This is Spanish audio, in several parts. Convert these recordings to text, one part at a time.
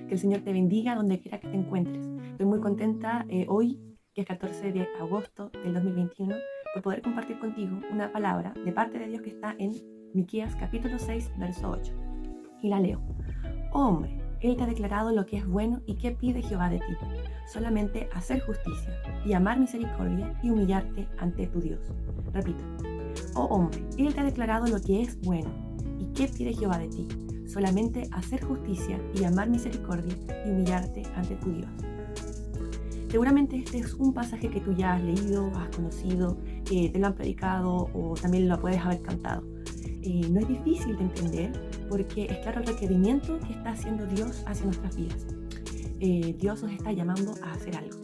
Que el Señor te bendiga donde quiera que te encuentres. Estoy muy contenta hoy, que es 14 de agosto del 2021, por poder compartir contigo una palabra de parte de Dios que está en Miqueas capítulo 6, verso 8. Y la leo. Oh hombre, Él te ha declarado lo que es bueno y qué pide Jehová de ti. Solamente hacer justicia y amar misericordia y humillarte ante tu Dios. Repito. Oh hombre, Él te ha declarado lo que es bueno y qué pide Jehová de ti. Solamente hacer justicia y amar misericordia y humillarte ante tu Dios. Seguramente este es un pasaje que tú ya has leído, has conocido, te lo han predicado o también lo puedes haber cantado. No es difícil de entender porque es claro el requerimiento que está haciendo Dios hacia nuestras vidas. Dios nos está llamando a hacer algo.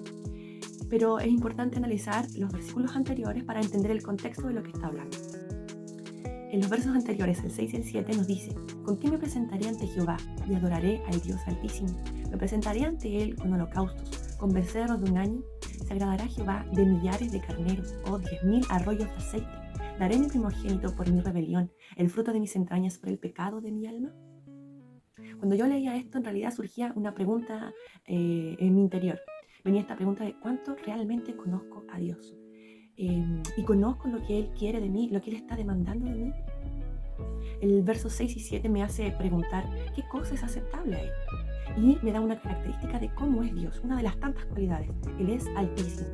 Pero es importante analizar los versículos anteriores para entender el contexto de lo que está hablando. En los versos anteriores, el 6 y el 7, nos dice: ¿con qué me presentaré ante Jehová y adoraré al Dios Altísimo? Me presentaré ante Él con holocaustos, con becerros de un año. Se agradará Jehová de millares de carneros, 10,000 arroyos de aceite. Daré mi primogénito por mi rebelión, el fruto de mis entrañas por el pecado de mi alma. Cuando yo leía esto, en realidad surgía una pregunta en mi interior. Venía esta pregunta de ¿cuánto realmente conozco a Dios? Y conozco lo que Él quiere de mí, lo que Él está demandando de mí. El verso 6 y 7 me hace preguntar qué cosa es aceptable a Él. Y me da una característica de cómo es Dios, una de las tantas cualidades. Él es altísimo.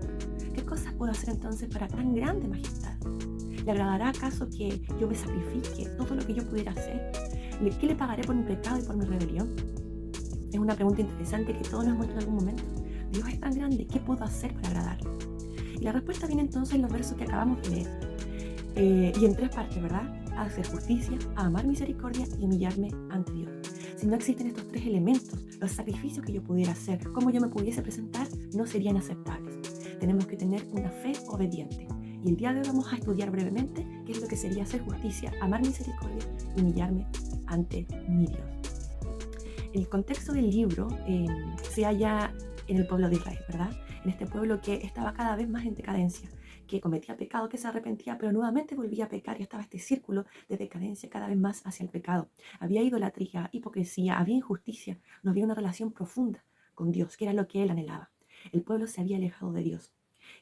¿Qué cosas puedo hacer entonces para tan grande majestad? ¿Le agradará acaso que yo me sacrifique todo lo que yo pudiera hacer? ¿Qué le pagaré por mi pecado y por mi rebelión? Es una pregunta interesante que todos nos hemos hecho en algún momento. Dios es tan grande, ¿qué puedo hacer para agradarle? Y la respuesta viene entonces en los versos que acabamos de leer. Y en tres partes, ¿verdad? A hacer justicia, a amar misericordia y humillarme ante Dios. Si no existen estos tres elementos, los sacrificios que yo pudiera hacer, cómo yo me pudiese presentar, no serían aceptables. Tenemos que tener una fe obediente. Y el día de hoy vamos a estudiar brevemente qué es lo que sería hacer justicia, amar misericordia y humillarme ante mi Dios. El contexto del libro se halla en el pueblo de Israel, ¿verdad? En este pueblo que estaba cada vez más en decadencia, que cometía pecado, que se arrepentía, pero nuevamente volvía a pecar y estaba este círculo de decadencia cada vez más hacia el pecado. Había idolatría, hipocresía, había injusticia, no había una relación profunda con Dios, que era lo que él anhelaba. El pueblo se había alejado de Dios.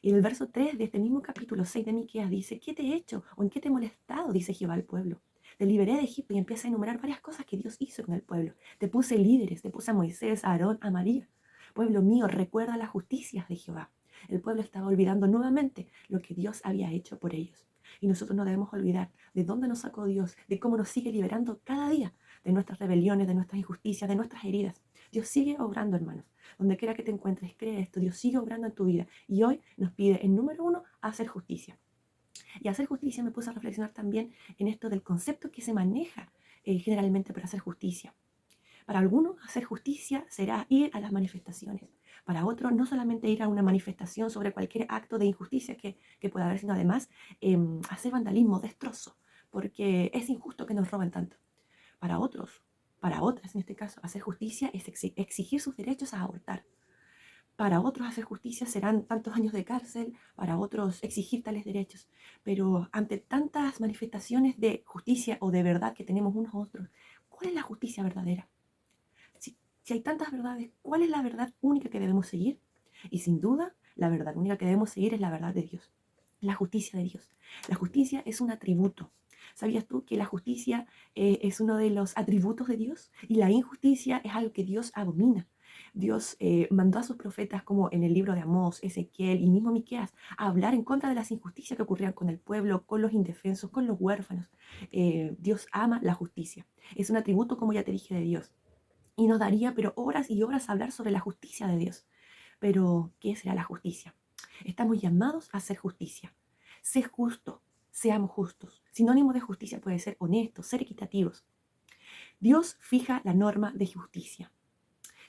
Y en el verso 3 de este mismo capítulo 6 de Miqueas dice: ¿qué te he hecho o en qué te he molestado? Dice Jehová al pueblo. Te liberé de Egipto, y empieza a enumerar varias cosas que Dios hizo con el pueblo. Te puse líderes, te puse a Moisés, a Aarón, a María. Pueblo mío, recuerda las justicias de Jehová. El pueblo estaba olvidando nuevamente lo que Dios había hecho por ellos. Y nosotros no debemos olvidar de dónde nos sacó Dios, de cómo nos sigue liberando cada día de nuestras rebeliones, de nuestras injusticias, de nuestras heridas. Dios sigue obrando, hermanos. Donde quiera que te encuentres, cree esto. Dios sigue obrando en tu vida. Y hoy nos pide, en número 1, hacer justicia. Y hacer justicia me puse a reflexionar también en esto del concepto que se maneja generalmente para hacer justicia. Para algunos, hacer justicia será ir a las manifestaciones. Para otros, no solamente ir a una manifestación sobre cualquier acto de injusticia que pueda haber, sino además hacer vandalismo, destrozo, porque es injusto que nos roben tanto. Para otros, para otras en este caso, hacer justicia es exigir sus derechos a abortar. Para otros hacer justicia serán tantos años de cárcel, para otros exigir tales derechos. Pero ante tantas manifestaciones de justicia o de verdad que tenemos unos a otros, ¿cuál es la justicia verdadera? Si hay tantas verdades, ¿cuál es la verdad única que debemos seguir? Y sin duda, la verdad única que debemos seguir es la verdad de Dios, la justicia de Dios. La justicia es un atributo. ¿Sabías tú que la justicia es uno de los atributos de Dios? Y la injusticia es algo que Dios abomina. Dios mandó a sus profetas, como en el libro de Amós, Ezequiel y mismo Miqueas, a hablar en contra de las injusticias que ocurrían con el pueblo, con los indefensos, con los huérfanos. Dios ama la justicia. Es un atributo, como ya te dije, de Dios. Y nos daría, pero horas y horas, hablar sobre la justicia de Dios. Pero, ¿qué será la justicia? Estamos llamados a hacer justicia. Sé justo, seamos justos. Sinónimo de justicia puede ser honestos, ser equitativos. Dios fija la norma de justicia.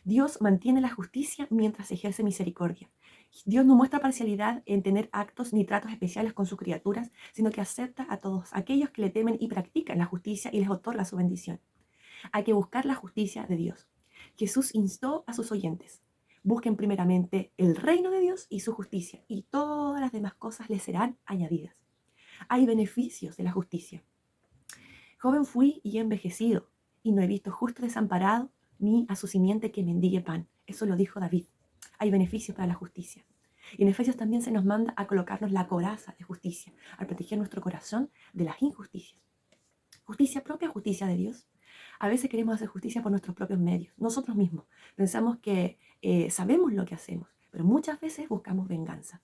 Dios mantiene la justicia mientras ejerce misericordia. Dios no muestra parcialidad en tener actos ni tratos especiales con sus criaturas, sino que acepta a todos aquellos que le temen y practican la justicia y les otorga su bendición. Hay que buscar la justicia de Dios. Jesús instó a sus oyentes: busquen primeramente el reino de Dios y su justicia, y todas las demás cosas les serán añadidas. Hay beneficios de la justicia. Joven fui y he envejecido, y no he visto justo desamparado, ni a su simiente que mendigue pan. Eso lo dijo David. Hay beneficios para la justicia. Y en Efesios también se nos manda a colocarnos la coraza de justicia, a proteger nuestro corazón de las injusticias. Justicia propia, justicia de Dios. A veces queremos hacer justicia por nuestros propios medios, nosotros mismos. Pensamos que sabemos lo que hacemos, pero muchas veces buscamos venganza.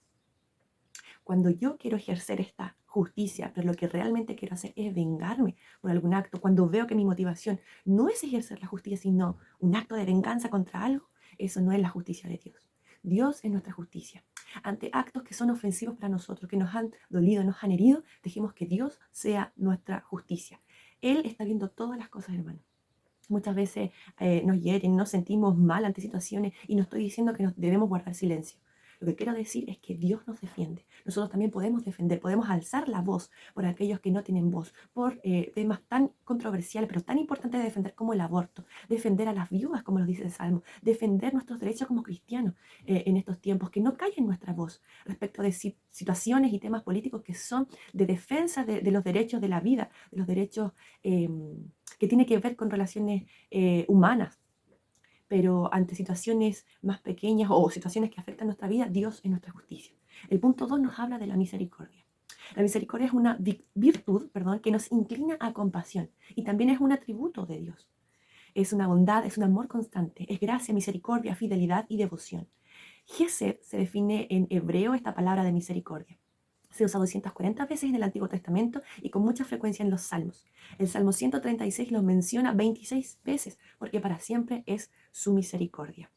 Cuando yo quiero ejercer esta justicia, pero lo que realmente quiero hacer es vengarme por algún acto, cuando veo que mi motivación no es ejercer la justicia, sino un acto de venganza contra algo, eso no es la justicia de Dios. Dios es nuestra justicia. Ante actos que son ofensivos para nosotros, que nos han dolido, nos han herido, dejemos que Dios sea nuestra justicia. Él está viendo todas las cosas, hermano. Muchas veces nos hieren, nos sentimos mal ante situaciones y no estoy diciendo que nos debemos guardar silencio. Lo que quiero decir es que Dios nos defiende. Nosotros también podemos defender, podemos alzar la voz por aquellos que no tienen voz, por temas tan controversiales, pero tan importantes de defender como el aborto, defender a las viudas, como lo dice el Salmo, defender nuestros derechos como cristianos en estos tiempos, que no callen nuestra voz respecto de situaciones y temas políticos que son de defensa de los derechos de la vida, de los derechos que tienen que ver con relaciones humanas. Pero ante situaciones más pequeñas o situaciones que afectan nuestra vida, Dios es nuestra justicia. El punto 2 nos habla de la misericordia. La misericordia es una virtud, que nos inclina a compasión y también es un atributo de Dios. Es una bondad, es un amor constante, es gracia, misericordia, fidelidad y devoción. Gesed se define en hebreo esta palabra de misericordia. Se usa 240 veces en el Antiguo Testamento y con mucha frecuencia en los Salmos. El Salmo 136 lo menciona 26 veces porque para siempre es su misericordia.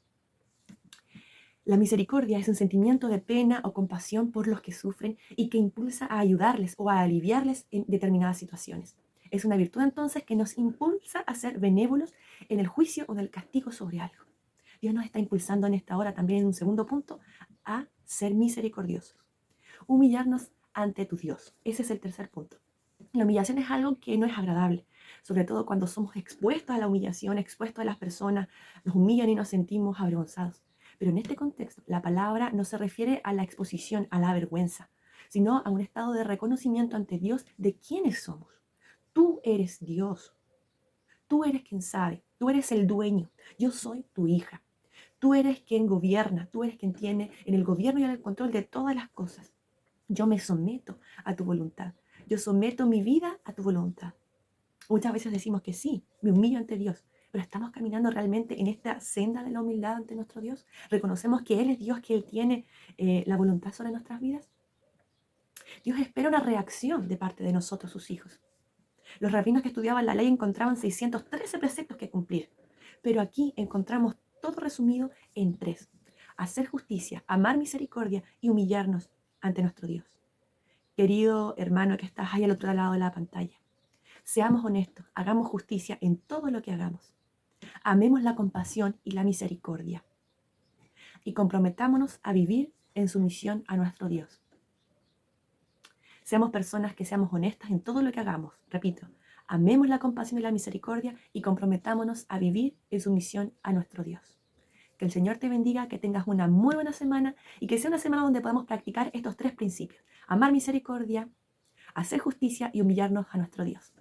La misericordia es un sentimiento de pena o compasión por los que sufren y que impulsa a ayudarles o a aliviarles en determinadas situaciones. Es una virtud entonces que nos impulsa a ser benévolos en el juicio o en el castigo sobre algo. Dios nos está impulsando en esta hora también en un segundo punto a ser misericordiosos. Humillarnos ante tu Dios. Ese es el tercer punto. La humillación es algo que no es agradable, sobre todo cuando somos expuestos a la humillación, expuestos a las personas, nos humillan y nos sentimos avergonzados. Pero en este contexto, la palabra no se refiere a la exposición, a la vergüenza, sino a un estado de reconocimiento ante Dios de quiénes somos. Tú eres Dios. Tú eres quien sabe. Tú eres el dueño. Yo soy tu hija. Tú eres quien gobierna. Tú eres quien tiene en el gobierno y en el control de todas las cosas. Yo me someto a tu voluntad. Yo someto mi vida a tu voluntad. Muchas veces decimos que sí, me humillo ante Dios, pero ¿estamos caminando realmente en esta senda de la humildad ante nuestro Dios? ¿Reconocemos que Él es Dios, que Él tiene la voluntad sobre nuestras vidas? Dios espera una reacción de parte de nosotros, sus hijos. Los rabinos que estudiaban la ley encontraban 613 preceptos que cumplir, pero aquí encontramos todo resumido en 3. Hacer justicia, amar misericordia y humillarnos ante nuestro Dios. Querido hermano que estás ahí al otro lado de la pantalla, seamos honestos, hagamos justicia en todo lo que hagamos. Amemos la compasión y la misericordia y comprometámonos a vivir en sumisión a nuestro Dios. Seamos personas que seamos honestas en todo lo que hagamos. Repito, amemos la compasión y la misericordia y comprometámonos a vivir en sumisión a nuestro Dios. Que el Señor te bendiga, que tengas una muy buena semana y que sea una semana donde podamos practicar estos 3 principios. Amar misericordia, hacer justicia y humillarnos a nuestro Dios.